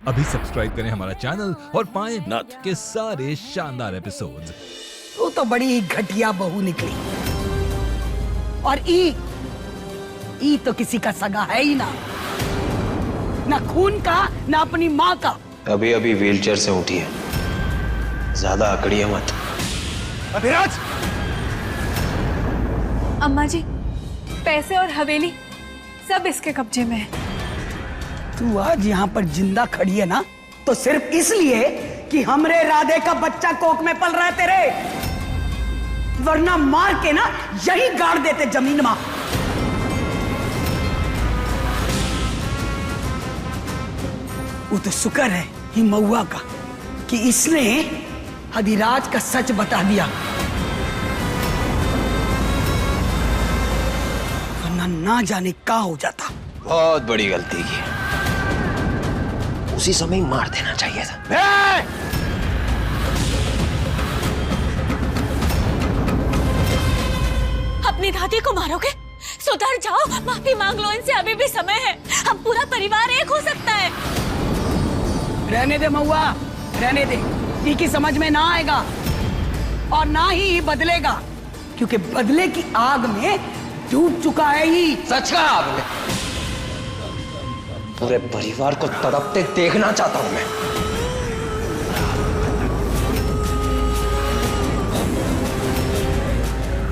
अभी सब्सक्राइब करें हमारा चैनल और पाएं नथ के सारे शानदार एपिसोड्स। वो तो बड़ी घटिया बहू निकली। और ई तो किसी का सगा है ही ना खून का ना अपनी माँ का। अभी अभी व्हीलचेयर से उठी है, ज्यादा अकड़िए मत। अभिराज! अम्मा जी, पैसे और हवेली सब इसके कब्जे में है। तू आज यहाँ पर जिंदा खड़ी है ना तो सिर्फ इसलिए कि हमरे राधे का बच्चा कोख में पल रहा है तेरे, वरना मार के ना यही गाड़ देते जमीन में। वो तो शुक्र है ही महुआ का कि इसने अधिराज का सच बता दिया, वरना ना जाने क्या हो जाता। बहुत बड़ी गलती की, उसी समय मार देना चाहिए था। अपनी दादी को मारोगे? सुधर जाओ, माफी मांग लो इनसे, अभी भी समय है। हम पूरा परिवार एक हो सकता है। रहने दे महुआ, रहने दे। की समझ में ना आएगा और ना ही बदलेगा, क्योंकि बदले की आग में डूब चुका है ही। सच कहा आपने। पूरे परिवार को तड़पते देखना चाहता हूं मैं।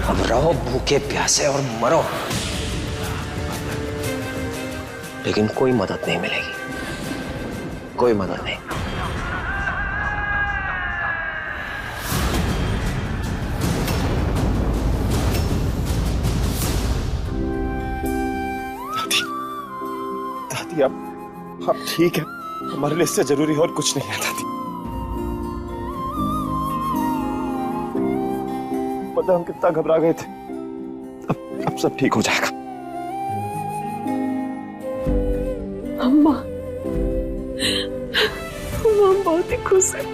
अब रहो भूखे प्यासे और मरो, लेकिन कोई मदद नहीं मिलेगी, कोई मदद नहीं। दादी आप ठीक है, हमारे लिए इससे जरूरी और कुछ नहीं है दादी। पता हम कितना घबरा गए थे, अब सब ठीक हो जाएगा। अम्मा, हम बहुत ही खुश हैं।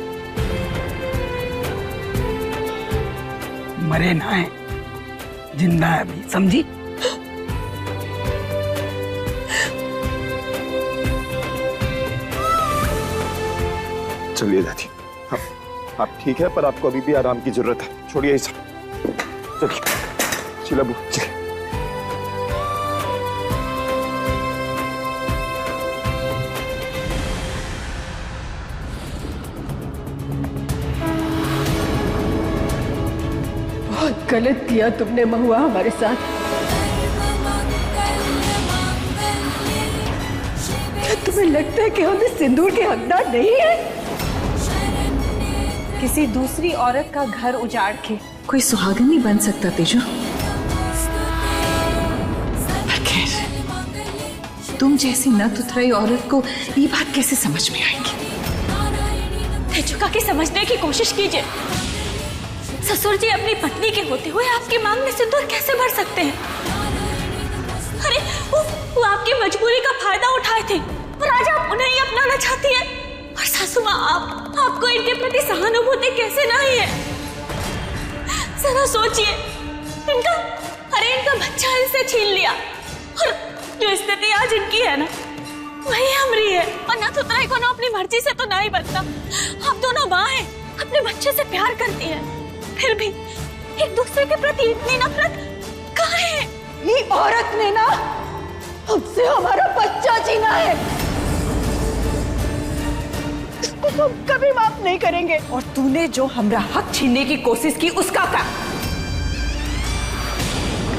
मरे ना है, जिंदा है अभी, समझी? चलिए दादी, आप ठीक है, पर आपको अभी भी आराम की जरूरत है। छोड़िए ये सब, चलिए चलो अबू, चलिए। बहुत गलत किया तुमने महुआ हमारे साथ। क्या तुम्हें लगता है कि हम इस सिंदूर के हकदार नहीं हैं? किसी दूसरी औरत का घर उजाड़ के कोई सुहागन नहीं बन सकता तेजो। तुम जैसी नत उतराई औरत को ये बात कैसे समझ में आएगी? तेजुका की समझने की कोशिश कीजिए। ससुर जी अपनी पत्नी के होते हुए आपकी मांग में सिंदूर कैसे भर सकते हैं? अरे वो आपकी मजबूरी का फायदा उठाए थे और आज आप उन्हें ही अपनाना चाहती है। और सासू माँ, आपको इनके प्रति सहानुभूति कैसे नहीं है? जरा सोचिए, इनका बच्चा इनसे छीन लिया और जो स्थिति आज इनकी है ना, वही हमारी है। और ना तो को ना अपनी मर्जी से तो नहीं बनता। आप दोनों माँ हैं, अपने बच्चे से प्यार करती हैं, फिर भी एक दूसरे के प्रति इतनी नफरत कहाँ है? ये औरत ने ना हमसे हमारा बच्चा छीना है, इसको हम कभी माफ नहीं करेंगे। और तूने जो हमरा हक छीनने की कोशिश की, उसका क्या?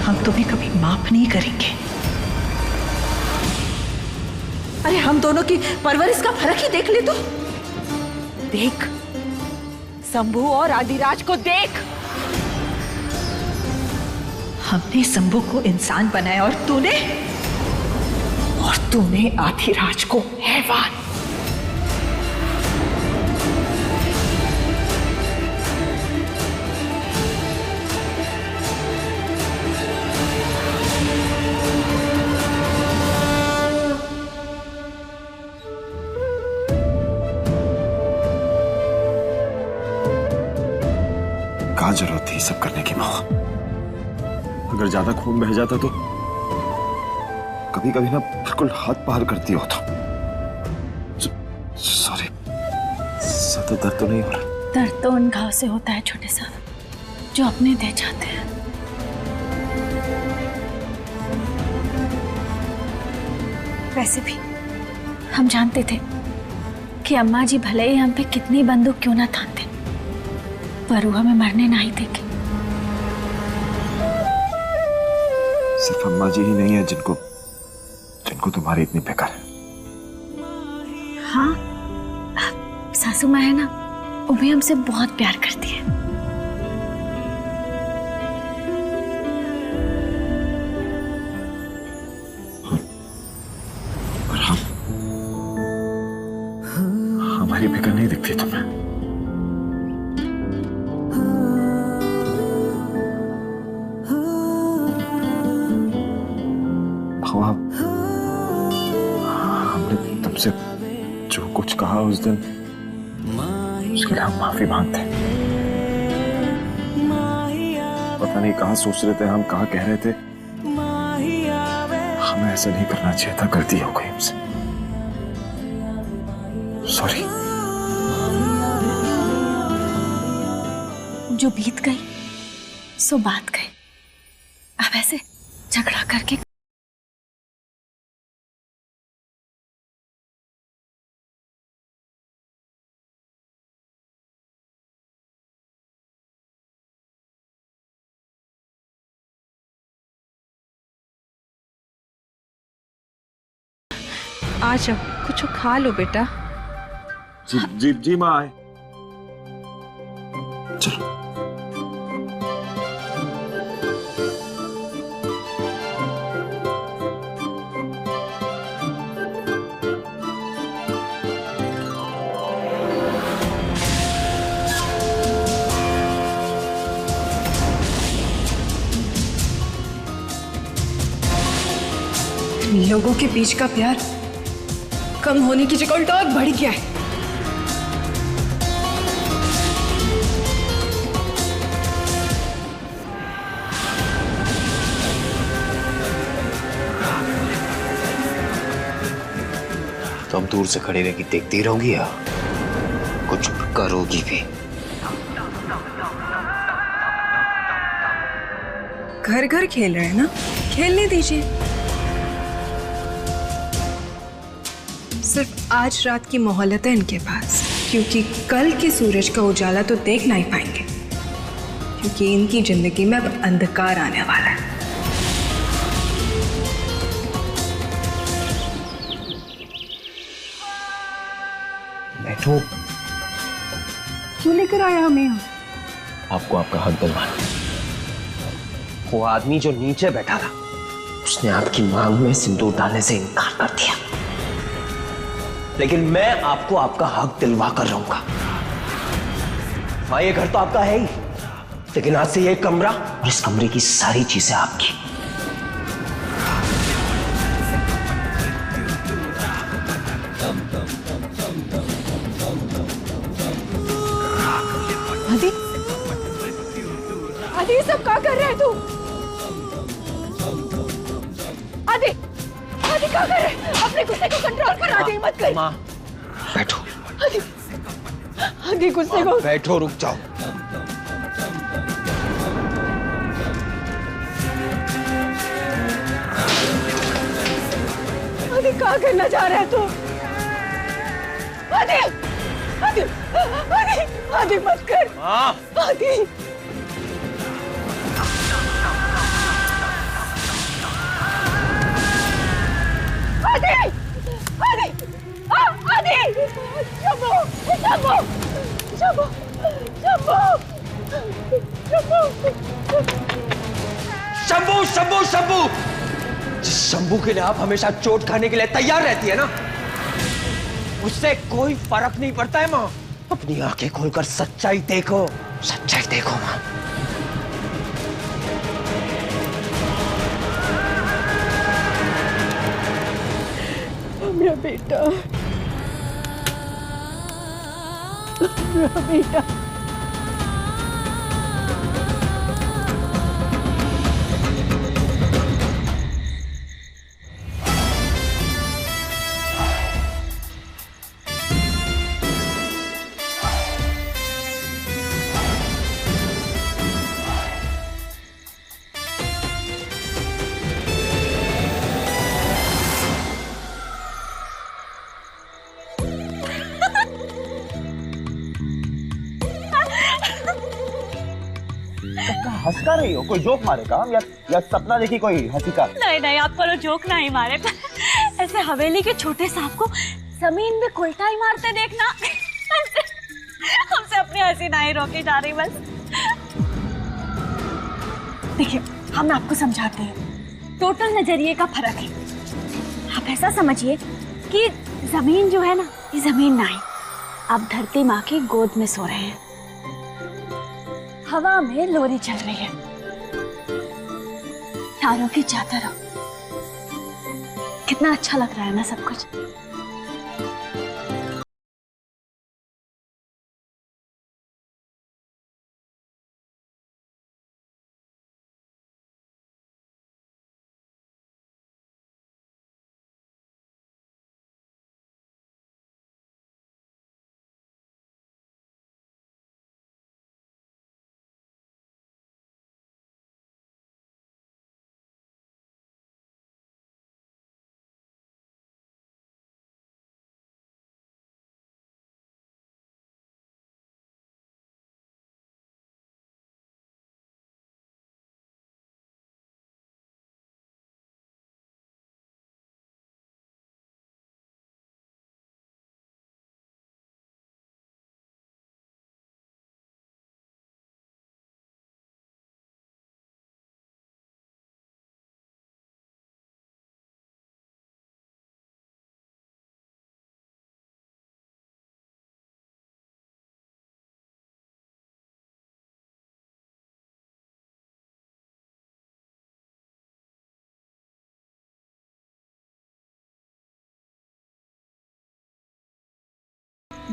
हम तुम्हें कभी माफ नहीं करेंगे। अरे हम दोनों की परवरिश का फर्क ही देख ले तू। देख, शंभू और आदिराज को देख। हमने शंभू को इंसान बनाया और तूने आदिराज को हैवान। क्या जरूरत थी सब करने की? माँ, अगर ज्यादा खून बह जाता तो कभी कभी ना बिल्कुल हाथ पार करती होता। ज्यादा दर्द तो नहीं हो रहा? दर्द तो उन घाव से होता है छोटे साहब जो अपने दे जाते हैं। वैसे भी हम जानते थे कि अम्मा जी भले ही हम पे कितनी बंदूक क्यों ना थामते, पर वो हमें मरने नहीं देंगे। सिर्फ अम्मा जी ही नहीं है जिनको तुम्हारी इतनी फिक्र है। हाँ, सासू माँ है ना, वो भी हमसे बहुत प्यार करती है। और हमारी फिक्र नहीं दिखती तुम्हें। हमने तुमसे जो कुछ कहा उस दिन, उसके लिए हम माफी मांगते हैं। पता नहीं कहाँ सोच रहे थे हम, कहाँ कह रहे थे। हमें ऐसा नहीं करना चाहिए था, गलती हो गई हमसे। सॉरी। जो बीत गई सो बात गई। अब ऐसे झगड़ा करके आ जाओ, कुछ खा लो बेटा। जी माँ आए। चलो। लोगों के बीच का प्यार कम होने की जगह उल्टा और बढ़ गया है। तो अब दूर से खड़ी रहेगी, देखती रहोगी या कुछ करोगी भी? घर घर खेल रहे हैं ना, खेलने दीजिए। सिर्फ आज रात की मोहलत है इनके पास, क्योंकि कल के सूरज का उजाला तो देख नहीं पाएंगे, क्योंकि इनकी जिंदगी में अब अंधकार आने वाला है। बैठो। क्यों लेकर आया हमें यहाँ? आपको आपका हक दिलवाना। वो आदमी जो नीचे बैठा था, उसने आपकी मांग में सिंदूर डालने से इनकार कर दिया, लेकिन मैं आपको आपका हक दिलवा कर रहूंगा। हाँ, ये घर तो आपका है ही, लेकिन आज से ये कमरा और इस कमरे की सारी चीजें आपकी। आदि, आदि ये सब क्या कर रहे है तू? आदि, आदि क्या कर रहे है? अपने गुस्से को कंट्रोल कर। आदि मत कर। माँ, बैठो। आदि, आदि गुस्से को बैठो, रुक जाओ। आदि क्या करना चाह रहा है तू? आदि, आदि, आदि, आदि मत कर। आदि, आदि, आदि, आदि, शंभू, शंभू, शंभू, शंभू, शंभू, शंभू, शंभू, जिस शंभू के लिए आप हमेशा चोट खाने के लिए तैयार रहती है ना, उससे कोई फर्क नहीं पड़ता है माँ। अपनी आंखें खोलकर सच्चाई देखो, सच्चाई देखो माँ। मेरा बेटा, मेरा बेटा। हंस का रही हो? कोई जोक मारेगा या सपना देखी कोई हंसी का? नहीं नहीं, आप करो जोक नहीं मारे। ऐसे हवेली के छोटे सांप को जमीन में उल्टा ही मारते देखना हमसे अपनी हंसी नहीं रोकी जा रही। बस देखिए, हम आपको समझाते हैं, टोटल नजरिए का फर्क है। आप ऐसा समझिए कि जमीन जो है ना, ये जमीन नहीं, आप धरती माँ की गोद में सो रहे हैं, हवा में लोरी चल रही है, तारों की चादर हो। कितना अच्छा लग रहा है ना सब कुछ।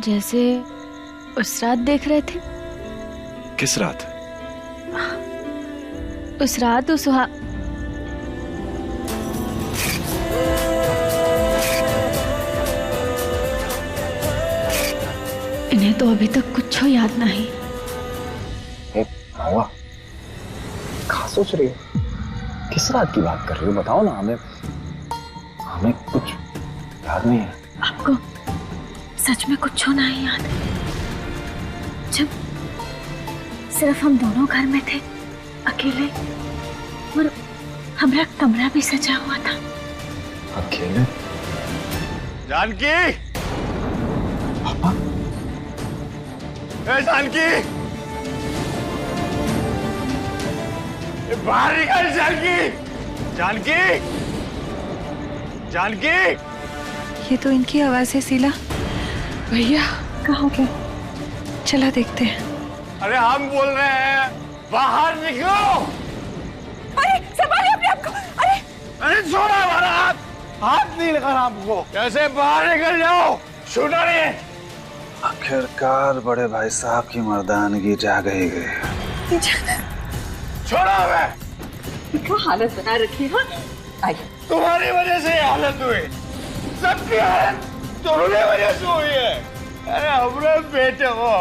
जैसे उस रात देख रहे थे। किस रात? उस रात उस इन्हें तो अभी तक कुछ याद नहीं। महुआ, कहाँ सोच रही हो? किस रात की बात कर रही हो? बताओ ना, हमें कुछ याद नहीं है। आपको सच में कुछ नहीं याद? जब सिर्फ हम दोनों घर में थे, अकेले, और हमारा कमरा भी सजा हुआ था। अकेले? जानकी! पापा? ए जानकी! बाहर निकल जानकी! जानकी! जानकी! ये तो इनकी आवाज है। शीला भैया कहाँ हो? क्या चला देखते हैं। अरे हम बोल रहे हैं, बाहर निकलो! अरे संभालिए अपने आप को। अरे छोड़ो हमारा हाथ! हाथ नहीं लगा आपको। कैसे बाहर निकल जाओ? छूटो नहीं। आखिरकार बड़े भाई साहब की मर्दानगी जाग ही गई। छोड़ो हमें! क्या हालत बना रखी है? आइए। तुम्हारी वजह से ये हालत हुई। सबकी हालत तुम्हारी वजह से हुई है। अरे हमने बेटे को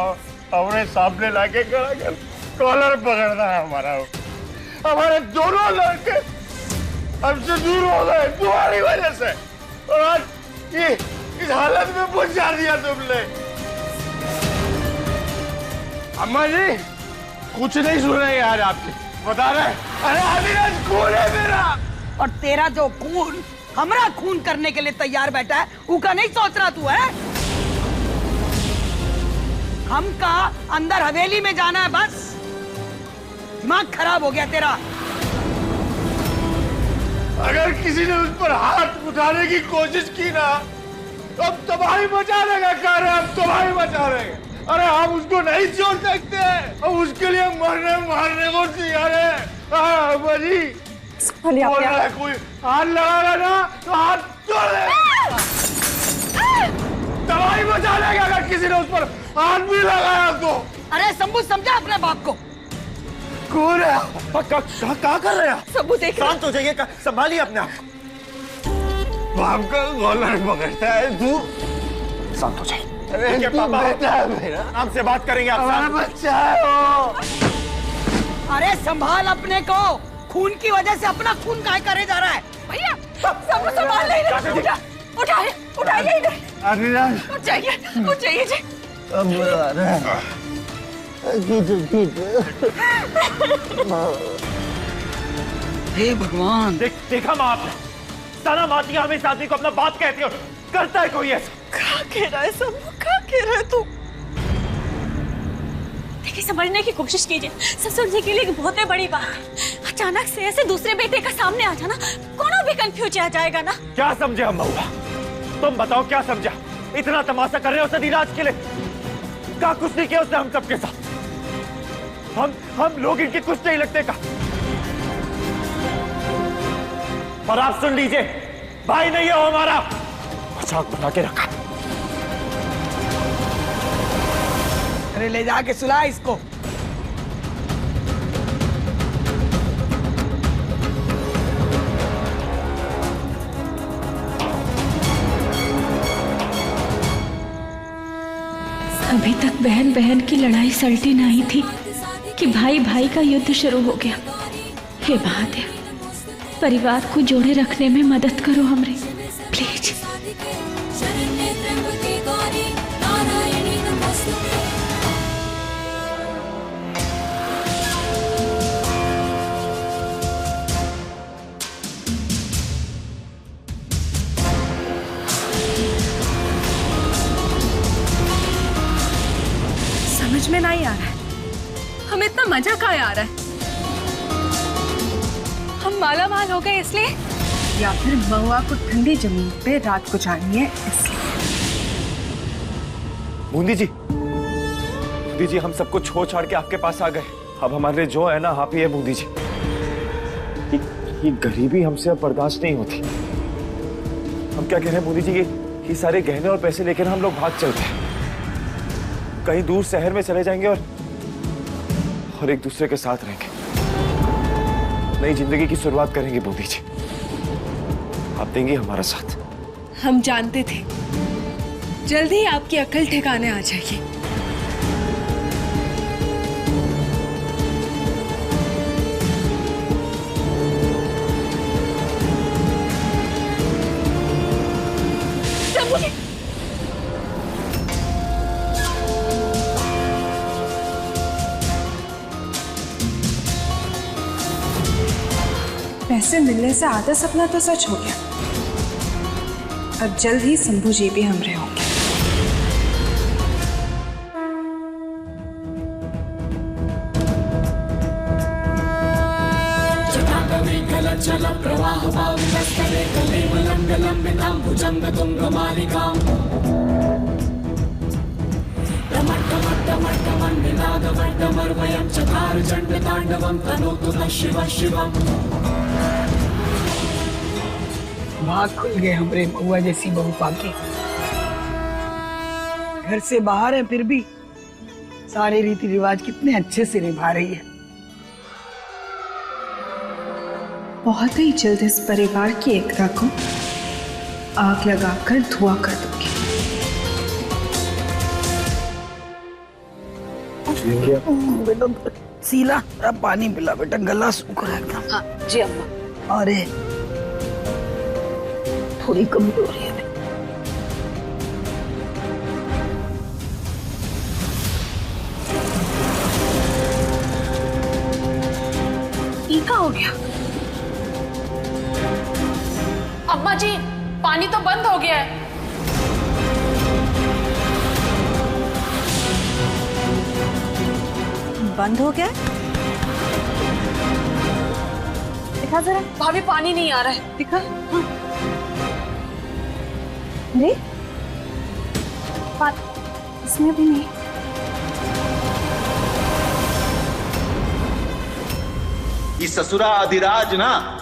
हमने सामने लाके खड़ा कर कॉलर पकड़ना है हमारा। हमारे दोनों लड़के हमसे दूर हो गए तुम्हारी वजह से, और आज ये इस हालत में पहुंचा दिया तुमने। अम्मा जी कुछ नहीं सुन रहे यार, आपकी बता रहे। अरे आदिराज खून है मेरा। और तेरा जो खून हमरा खून करने के लिए तैयार बैठा है, उसका नहीं सोच रहा तू है? हमका अंदर हवेली में जाना है बस। दिमाग खराब हो गया तेरा। अगर किसी ने उस पर हाथ उठाने की कोशिश की ना, तो अब तबाही मचा देगा। कह रहे हम तबाही मचा देंगे। अरे हम उसको नहीं छोड़ सकते, हम उसके लिए मरने मारने को तैयार है। बजी बोल रहा है, कोई हाथ लगाएगा ना तो हाथ तोड़ देगा। तबाही मचा देगा अगर किसी ने उस पर हाथ भी लगाया तो। अरे शंभू, समझा अपने बाप को। कौन है? क्या कर रहे हैं? सबू देख। शांत हो जाइए, संभालिए अपने आप। बाप का कॉलर पकड़ता है तू। शांत हो जाइए। अरे पापा बेटा है मेरा, आपसे बात करेंगे। हमारा बच्चा है वो। अरे संभाल अपने को। खून की वजह से अपना खून काहे करे जा रहा है? भैया सबू संभाल नहीं रहे। उठाइए उठाइए इधर। आदिराज उठ जाइए जी। हे भगवान, देखा माँ आपने, सारा माती हमें इस आदमी को अपना बाप कहती हो, करता है कोई ऐसा? क्या कह रहा है शंभू, क्या कह रहा है तू? देखिए, समझने की कोशिश कीजिए। ससुर जी के लिए बहुत बड़ी बात है। अचानक से ऐसे दूसरे बेटे का सामने आ जाना, कौन भी कंफ्यूज आ जाएगा ना। क्या समझे हम महुआ? तुम बताओ क्या समझा? इतना तमाशा कर रहे हो सदीराज के लिए? क्या कुछ नहीं किया उसने हम सबके साथ? हम लोग इनके कुछ नहीं लगते का? पर आप सुन लीजिए, भाई नहीं है वो हमारा, मजाक बना के रखा। अरे ले जाके सुला इसको। अभी तक बहन बहन की लड़ाई सलटी नहीं थी कि भाई भाई का युद्ध शुरू हो गया। ये बात है, परिवार को जोड़े रखने में मदद करो हमरे, प्लीज। समझ में नहीं आ रहा है, हमें इतना मजा कहाँ आ रहा है? हम माला माल हो गए इसलिए, या फिर महुआ को ठंडी जमीन पे रात को जानी है इसलिए? बूंदी जी, हम सबको छोड़ छाड़ के आपके पास आ गए। अब हमारे लिए जो है ना आप ही है बूंदी जी। ये गरीबी हमसे अब बर्दाश्त नहीं होती। हम क्या कह रहे हैं बूंदी जी, ये सारे गहने और पैसे लेकर हम लोग भाग चलते हैं, कहीं दूर शहर में चले जाएंगे और एक दूसरे के साथ रहेंगे, नई जिंदगी की शुरुआत करेंगे बूंदी जी। आप देंगे हमारा साथ? हम जानते थे जल्दी ही आपकी अकल ठिकाने आ जाएगी। पैसे मिलने से आधा सपना तो सच हो गया। अब जल्द ही शंभू जी भी हमरे होंगे। भाग खुल गए हमरे महुआ जैसी बहू पाके। घर से बाहर है फिर भी सारे रीति रिवाज कितने अच्छे से निभा रही है। बहुत ही जल्द इस परिवार की एकता को आग लगाकर धुआं कर दूंगी। बेटा सीला, अब पानी पिला बेटा, गला सूख रहा है एकदम। हाँ जी अम्मा। अरे थोड़ी कमजोरी है। क्या हो गया? अम्मा जी, पानी तो बंद हो गया है। बंद हो गया? दिखा जरा। भाभी पानी नहीं आ रहा है। दिखा। हाँ। अरे इसमें भी नहीं। ये ससुरा अधिराज ना,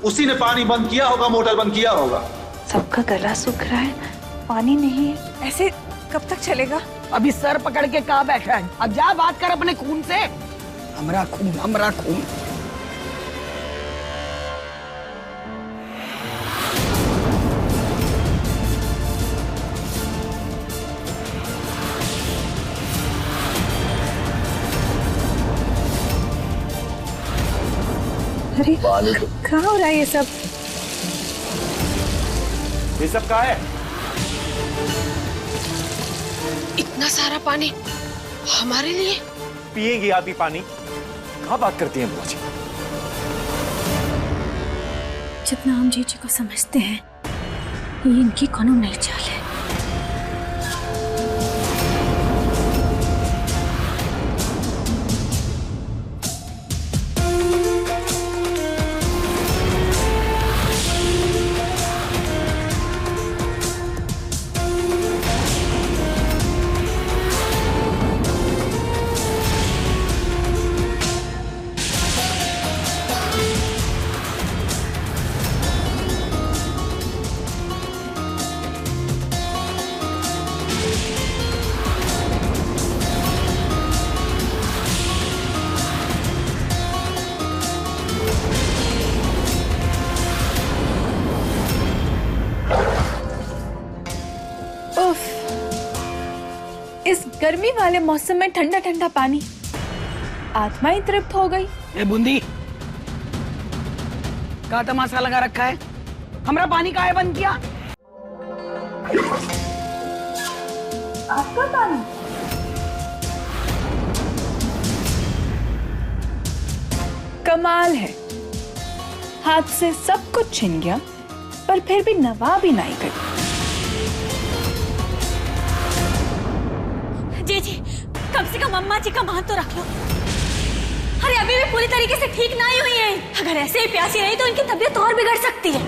उसी ने पानी बंद किया होगा, मोटर बंद किया होगा। सबका गला सूख रहा है, पानी नहीं है। ऐसे कब तक चलेगा? अभी सर पकड़ के कहाँ बैठा है? अब जा बात कर अपने खून से। हमरा खून, हमरा खून। अरे कहाँ हो रहा है ये सब? ये सब कहाँ है? इतना सारा पानी हमारे लिए? पिएंगी आदि पानी? क्या बात करती हैं बुआ जी? जितना हम जीजी को समझते हैं ये इनकी कोनो नई चाल है। इस गर्मी वाले मौसम में ठंडा ठंडा पानी, आत्मा ही तृप्त हो गई। ए बूंदी, का तमाशा लगा रखा है? हमरा पानी काहे बंद किया? आपका पानी? कमाल है, हाथ से सब कुछ छिन गया पर फिर भी नवा भी नहीं गई। जी कम से कम अम्मा जी का मान तो रख लो। अरे अभी भी पूरी तरीके से ठीक नहीं हुई है। अगर ऐसे ही प्यासी रही तो इनकी तबीयत और बिगड़ सकती है।